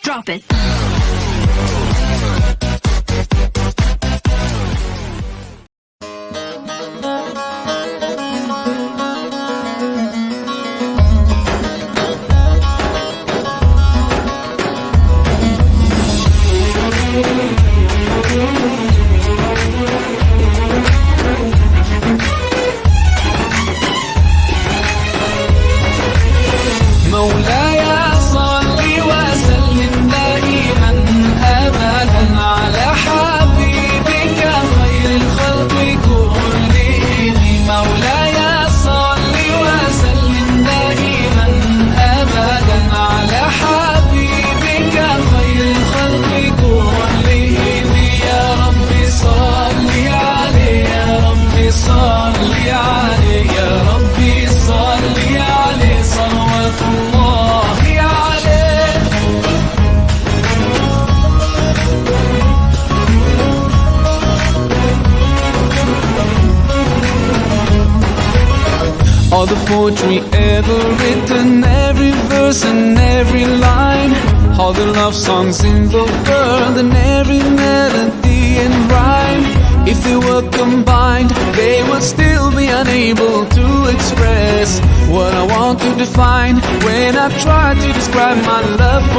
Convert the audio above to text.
Drop it. مولاي صل وسلم دائما أبدا على حبيبك خير الخلق كلهم مولاي صل وسلم دائما أبدا على حبيبك خير الخلق كلهم يا رب صل عليه يا رب صل عليه يا رب صل عليه صلوات الله عليه. All the poetry ever written, every verse and every line, all the love songs in the world and every melody and rhyme, if they were combined, they would still be unable to express what I want to define when I try to describe my love for